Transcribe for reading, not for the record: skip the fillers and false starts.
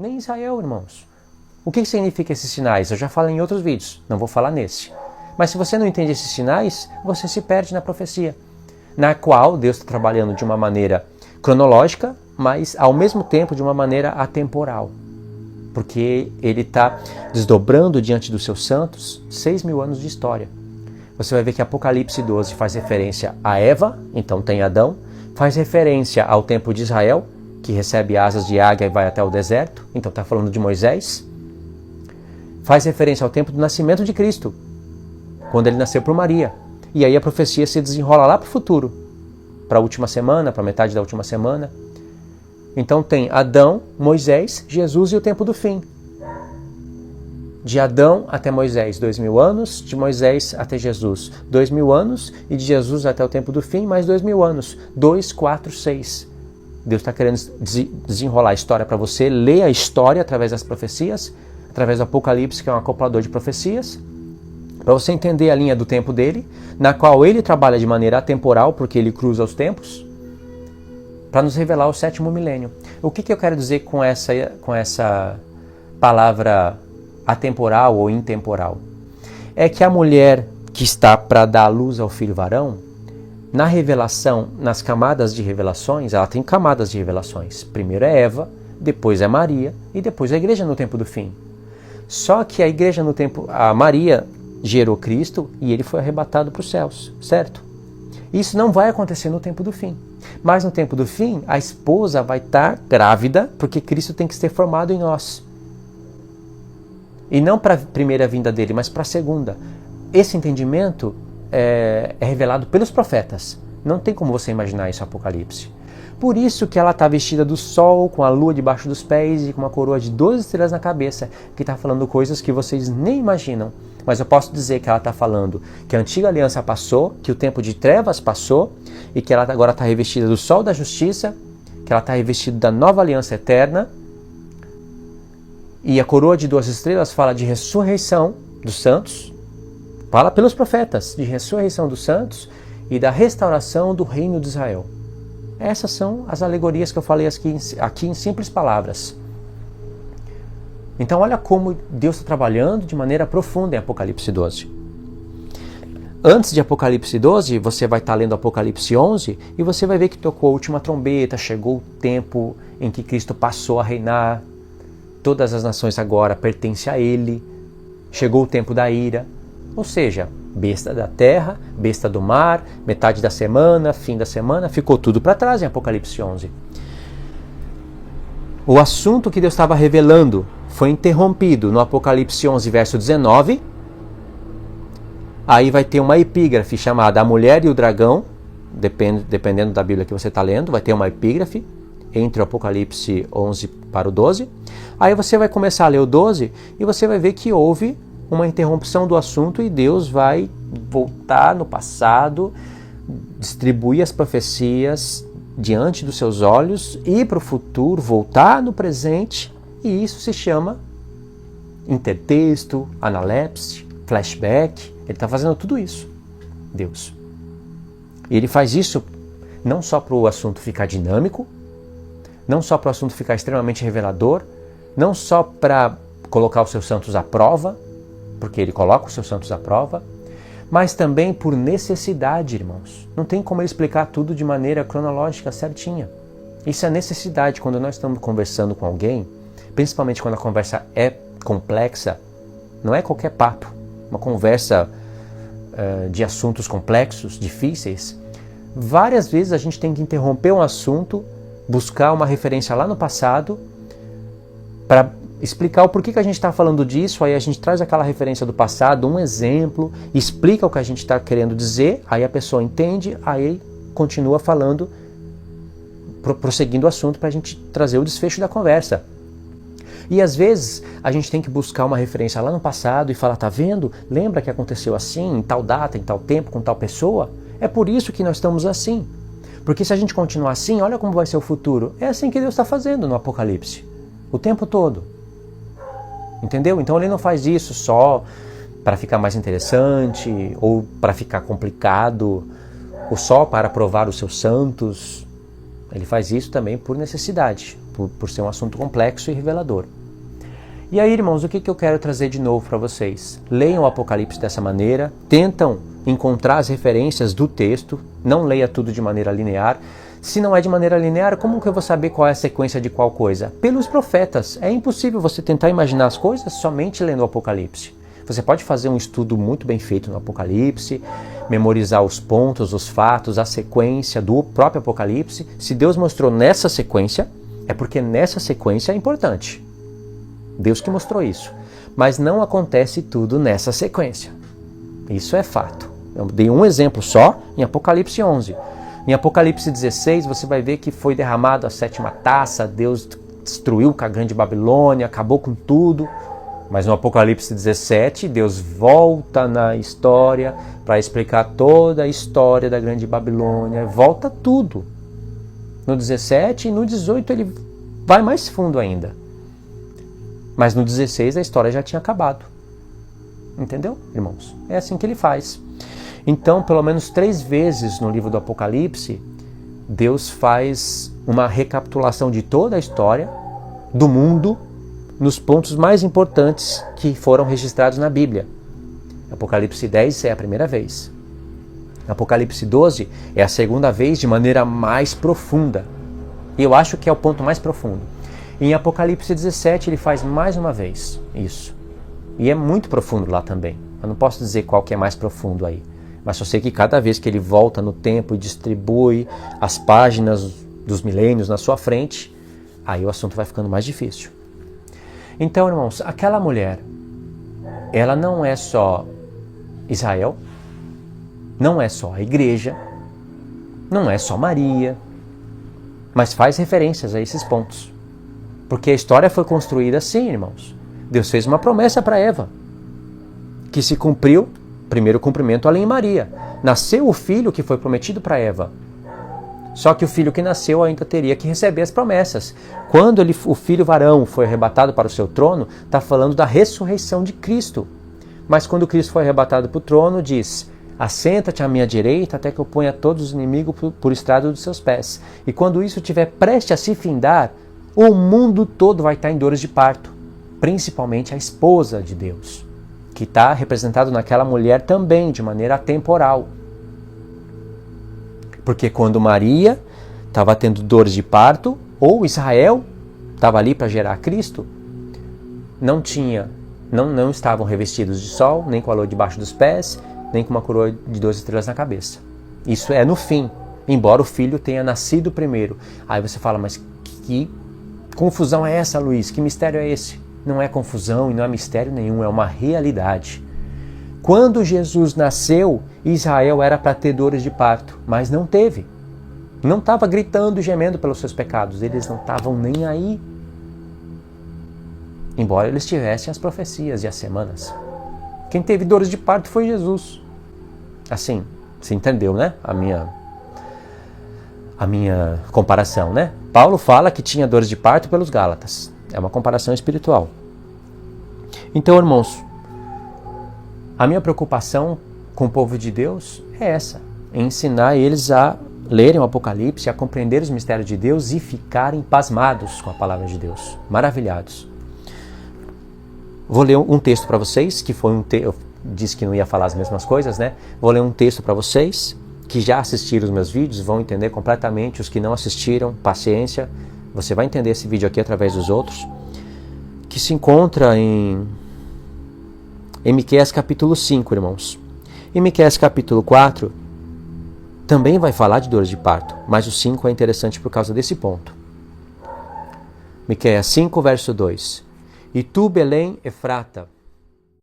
Nem Israel, irmãos. O que significa esses sinais? Eu já falei em outros vídeos, não vou falar nesse. Mas se você não entende esses sinais, você se perde na profecia, na qual Deus está trabalhando de uma maneira cronológica, mas ao mesmo tempo de uma maneira atemporal. Porque Ele está desdobrando diante dos seus santos 6.000 anos de história. Você vai ver que Apocalipse 12 faz referência a Eva, então tem Adão, faz referência ao tempo de Israel, que recebe asas de águia e vai até o deserto, então está falando de Moisés. Faz referência ao tempo do nascimento de Cristo, quando ele nasceu por Maria. E aí a profecia se desenrola lá para o futuro, para a última semana, para a metade da última semana. Então tem Adão, Moisés, Jesus e o tempo do fim. De Adão até Moisés, 2.000 anos, de Moisés até Jesus, 2.000 anos, e de Jesus até o tempo do fim, mais 2.000 anos, 2, 4, 6. Deus está querendo desenrolar a história para você, ler a história através das profecias, através do Apocalipse, que é um acoplador de profecias, para você entender a linha do tempo dele, na qual ele trabalha de maneira atemporal, porque ele cruza os tempos, para nos revelar o 7º milênio. O que eu quero dizer com essa palavra atemporal ou intemporal? É que a mulher que está para dar à luz ao filho varão, na revelação, nas camadas de revelações, ela tem camadas de revelações. Primeiro é Eva, depois é Maria e depois a igreja no tempo do fim. Só que a igreja no tempo, a Maria gerou Cristo e ele foi arrebatado para os céus, certo? Isso não vai acontecer no tempo do fim. Mas no tempo do fim, a esposa vai estar grávida, porque Cristo tem que ser formado em nós. E não para a primeira vinda dele, mas para a segunda. Esse entendimento é revelado pelos profetas. Não tem como você imaginar isso no Apocalipse. Por isso que ela está vestida do sol, com a lua debaixo dos pés e com uma coroa de 12 estrelas na cabeça, que está falando coisas que vocês nem imaginam. Mas eu posso dizer que ela está falando que a antiga aliança passou, que o tempo de trevas passou, e que ela agora está revestida do sol da justiça, que ela está revestida da nova aliança eterna. E a coroa de 12 estrelas fala de ressurreição dos santos, fala pelos profetas de ressurreição dos santos e da restauração do reino de Israel. Essas são as alegorias que eu falei aqui em simples palavras. Então olha como Deus está trabalhando de maneira profunda em Apocalipse 12. Antes de Apocalipse 12, você vai estar lendo Apocalipse 11 e você vai ver que tocou a última trombeta, chegou o tempo em que Cristo passou a reinar, todas as nações agora pertencem a Ele, chegou o tempo da ira, ou seja, besta da terra, besta do mar, metade da semana, fim da semana, ficou tudo para trás em Apocalipse 11. O assunto que Deus estava revelando foi interrompido no Apocalipse 11, verso 19. Aí vai ter uma epígrafe chamada A Mulher e o Dragão, dependendo da Bíblia que você está lendo, vai ter uma epígrafe entre o Apocalipse 11 para o 12. Aí você vai começar a ler o 12 e você vai ver que houve uma interrupção do assunto e Deus vai voltar no passado, distribuir as profecias diante dos seus olhos, ir para o futuro, voltar no presente, e isso se chama intertexto, analepse, flashback. Ele está fazendo tudo isso, Deus. E ele faz isso não só para o assunto ficar dinâmico, não só para o assunto ficar extremamente revelador, não só para colocar os seus santos à prova, porque ele coloca os seus santos à prova, mas também por necessidade, irmãos. Não tem como ele explicar tudo de maneira cronológica certinha. Isso é necessidade. Quando nós estamos conversando com alguém, principalmente quando a conversa é complexa, não é qualquer papo, uma conversa de assuntos complexos, difíceis, várias vezes a gente tem que interromper um assunto, buscar uma referência lá no passado, para explicar o porquê que a gente está falando disso. Aí a gente traz aquela referência do passado, um exemplo, explica o que a gente está querendo dizer, aí a pessoa entende, aí continua falando, prosseguindo o assunto para a gente trazer o desfecho da conversa. E às vezes a gente tem que buscar uma referência lá no passado e falar, tá vendo? Lembra que aconteceu assim, em tal data, em tal tempo, com tal pessoa? É por isso que nós estamos assim. Porque se a gente continuar assim, olha como vai ser o futuro. É assim que Deus está fazendo no Apocalipse, o tempo todo. Entendeu? Então ele não faz isso só para ficar mais interessante, ou para ficar complicado, ou só para provar os seus santos. Ele faz isso também por necessidade. por ser um assunto complexo e revelador. E aí, irmãos, o que eu quero trazer de novo para vocês? Leiam o Apocalipse dessa maneira, tentam encontrar as referências do texto, não leia tudo de maneira linear. Se não é de maneira linear, como que eu vou saber qual é a sequência de qual coisa? Pelos profetas. É impossível você tentar imaginar as coisas somente lendo o Apocalipse. Você pode fazer um estudo muito bem feito no Apocalipse, memorizar os pontos, os fatos, a sequência do próprio Apocalipse. Se Deus mostrou nessa sequência, é porque nessa sequência é importante. Deus que mostrou isso. Mas não acontece tudo nessa sequência. Isso é fato. Eu dei um exemplo só em Apocalipse 11. Em Apocalipse 16, você vai ver que foi derramado a 7ª taça, Deus destruiu com a grande Babilônia, acabou com tudo. Mas no Apocalipse 17, Deus volta na história para explicar toda a história da grande Babilônia, volta tudo. No 17 e no 18 ele vai mais fundo ainda. Mas no 16 a história já tinha acabado. Entendeu, irmãos? É assim que ele faz. Então, pelo menos 3 vezes no livro do Apocalipse, Deus faz uma recapitulação de toda a história do mundo nos pontos mais importantes que foram registrados na Bíblia. Apocalipse 10 é a primeira vez. Apocalipse 12 é a segunda vez de maneira mais profunda. E eu acho que é o ponto mais profundo. Em Apocalipse 17 ele faz mais uma vez isso. E é muito profundo lá também. Eu não posso dizer qual que é mais profundo aí. Mas só sei que cada vez que ele volta no tempo e distribui as páginas dos milênios na sua frente, aí o assunto vai ficando mais difícil. Então, irmãos, aquela mulher, ela não é só Israel, não é só a igreja, não é só Maria, mas faz referências a esses pontos. Porque a história foi construída assim, irmãos. Deus fez uma promessa para Eva, que se cumpriu, primeiro cumprimento ali em Maria. Nasceu o filho que foi prometido para Eva. Só que o filho que nasceu ainda teria que receber as promessas. Quando o filho varão foi arrebatado para o seu trono, está falando da ressurreição de Cristo. Mas quando Cristo foi arrebatado para o trono, diz: assenta-te à minha direita até que eu ponha todos os inimigos por estrado dos seus pés. E quando isso estiver prestes a se findar, o mundo todo vai estar em dores de parto. Principalmente a esposa de Deus, que está representado naquela mulher também de maneira atemporal. Porque quando Maria estava tendo dores de parto, ou Israel estava ali para gerar Cristo, não estavam revestidos de sol, nem com a lua debaixo dos pés, nem com uma coroa de 12 estrelas na cabeça. Isso é no fim, embora o filho tenha nascido primeiro. Aí você fala, mas que confusão é essa, Luiz? Que mistério é esse? Não é confusão e não é mistério nenhum, é uma realidade. Quando Jesus nasceu, Israel era para ter dores de parto, mas não teve. Não estava gritando e gemendo pelos seus pecados, eles não estavam nem aí. Embora eles tivessem as profecias e as semanas. Quem teve dores de parto foi Jesus. Assim, você entendeu, né? A minha comparação, né? Paulo fala que tinha dores de parto pelos Gálatas. É uma comparação espiritual. Então, irmãos, a minha preocupação com o povo de Deus é essa: ensinar eles a lerem o Apocalipse, a compreender os mistérios de Deus e ficarem pasmados com a palavra de Deus, maravilhados. Vou ler um texto para vocês, que foi eu disse que não ia falar as mesmas coisas, né? Vou ler um texto para vocês, que já assistiram os meus vídeos, vão entender completamente. Os que não assistiram, paciência, você vai entender esse vídeo aqui através dos outros, que se encontra em Miqueias capítulo 5, irmãos. Em Miqueias capítulo 4, também vai falar de dores de parto, mas o 5 é interessante por causa desse ponto. Miqueias 5, verso 2. E tu, Belém, Efrata,